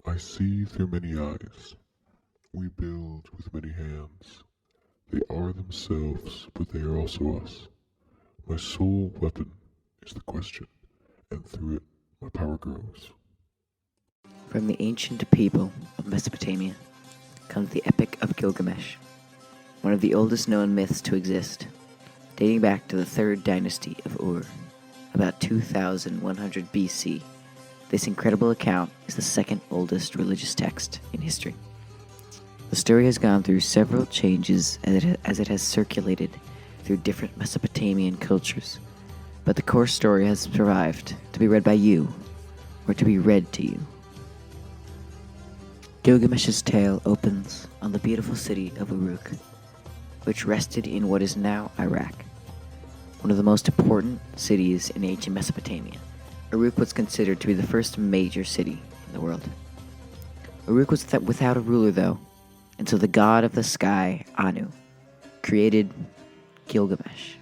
I see through many eyes. We build with many hands. They are themselves, but they are also us. My sole weapon is the question, and through it my power grows. From the ancient people of Mesopotamia comes the Epic of Gilgamesh, one of the oldest known myths to exist, dating back to the 3rd dynasty of Ur, about 2100 BC. This incredible account is the second oldest religious text in history. The story has gone through several changes as it has circulated through different Mesopotamian cultures, but the core story has survived to be read by you, or to be read to you. Gilgamesh's tale opens on the beautiful city of Uruk, which rested in what is now Iraq, one of the most important cities in ancient Mesopotamia. Uruk was considered to be the first major city in the world. Uruk was without a ruler, though, and so the god of the sky, Anu, created Gilgamesh,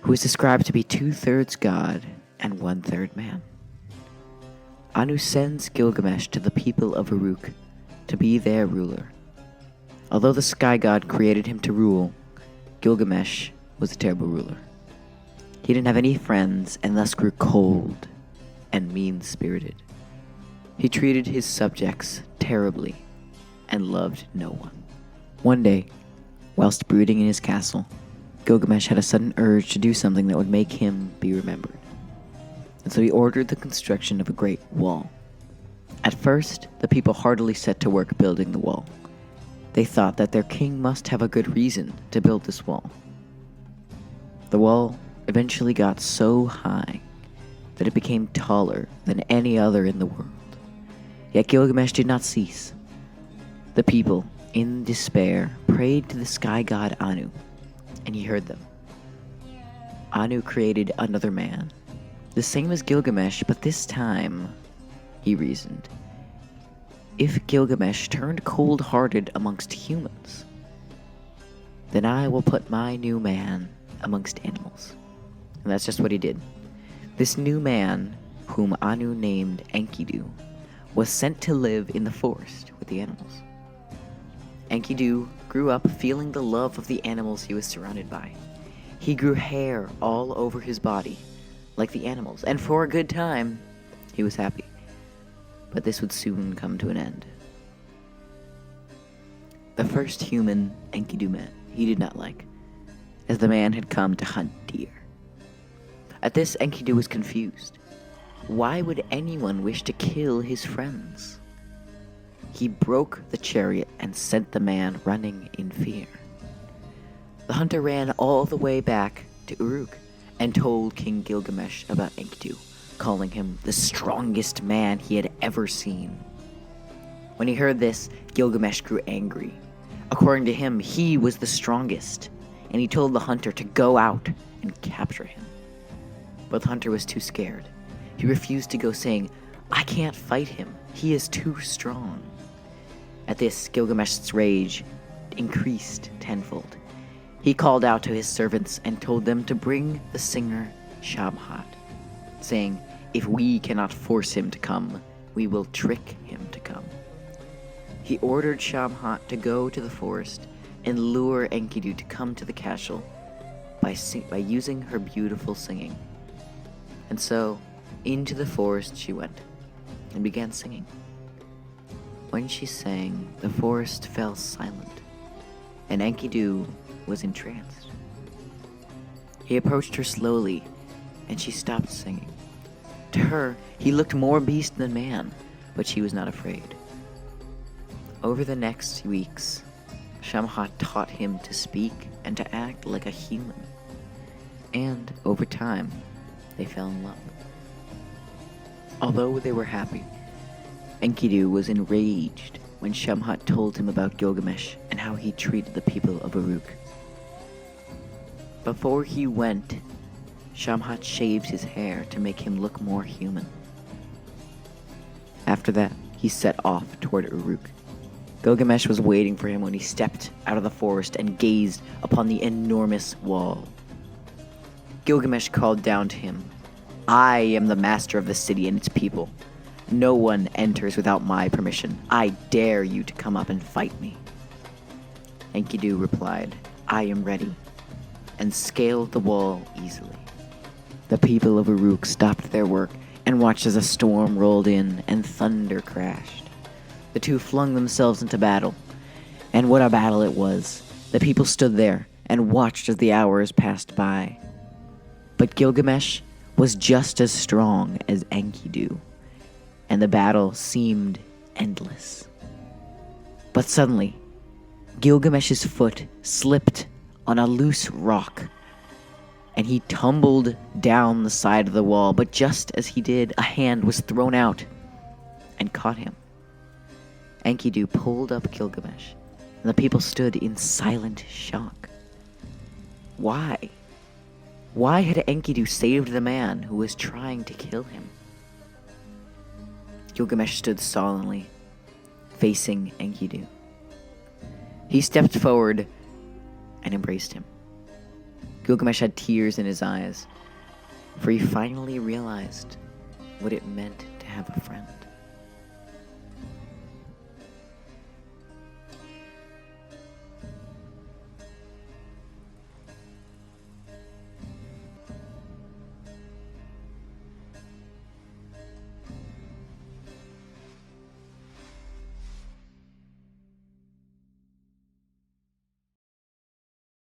who is described to be 2/3 god and 1/3 man. Anu sends Gilgamesh to the people of Uruk to be their ruler. Although the sky god created him to rule, Gilgamesh was a terrible ruler. He didn't have any friends and thus grew cold and mean-spirited. He treated his subjects terribly and loved no one. One day, whilst brooding in his castle, Gilgamesh had a sudden urge to do something that would make him be remembered. And so he ordered the construction of a great wall. At first, the people heartily set to work building the wall. They thought that their king must have a good reason to build this wall. The wall eventually got so high that it became taller than any other in the world. Yet Gilgamesh did not cease. The people, in despair, prayed to the sky god Anu, and he heard them. Anu created another man, the same as Gilgamesh, but this time, he reasoned, if Gilgamesh turned cold-hearted amongst humans, then I will put my new man amongst animals. And that's just what he did. This new man, whom Anu named Enkidu, was sent to live in the forest with the animals. Enkidu grew up feeling the love of the animals he was surrounded by. He grew hair all over his body, like the animals, and for a good time, he was happy. But this would soon come to an end. The first human Enkidu met, he did not like, as the man had come to hunt deer. At this, Enkidu was confused. Why would anyone wish to kill his friends? He broke the chariot and sent the man running in fear. The hunter ran all the way back to Uruk and told King Gilgamesh about Enkidu, calling him the strongest man he had ever seen. When he heard this, Gilgamesh grew angry. According to him, he was the strongest, and he told the hunter to go out and capture him. But the hunter was too scared. He refused to go, saying, I can't fight him. He is too strong. At this, Gilgamesh's rage increased tenfold. He called out to his servants and told them to bring the singer Shamhat, saying, if we cannot force him to come, we will trick him to come. He ordered Shamhat to go to the forest and lure Enkidu to come to the castle by using her beautiful singing. And so, into the forest she went and began singing. When she sang, the forest fell silent, and Enkidu was entranced. He approached her slowly, and she stopped singing. To her, he looked more beast than man, but she was not afraid. Over the next weeks, Shamhat taught him to speak and to act like a human. And over time, they fell in love. Although they were happy, Enkidu was enraged when Shamhat told him about Gilgamesh and how he treated the people of Uruk. Before he went, Shamhat shaved his hair to make him look more human. After that, he set off toward Uruk. Gilgamesh was waiting for him when he stepped out of the forest and gazed upon the enormous wall. Gilgamesh called down to him, I am the master of the city and its people. No one enters without my permission. I dare you to come up and fight me. Enkidu replied, I am ready, and scaled the wall easily. The people of Uruk stopped their work and watched as a storm rolled in and thunder crashed. The two flung themselves into battle, and what a battle it was. The people stood there and watched as the hours passed by. But Gilgamesh was just as strong as Enkidu, and the battle seemed endless. But suddenly, Gilgamesh's foot slipped on a loose rock, and he tumbled down the side of the wall. But just as he did, a hand was thrown out and caught him. Enkidu pulled up Gilgamesh, and the people stood in silent shock. Why? Why had Enkidu saved the man who was trying to kill him? Gilgamesh stood solemnly, facing Enkidu. He stepped forward and embraced him. Gilgamesh had tears in his eyes, for he finally realized what it meant to have a friend.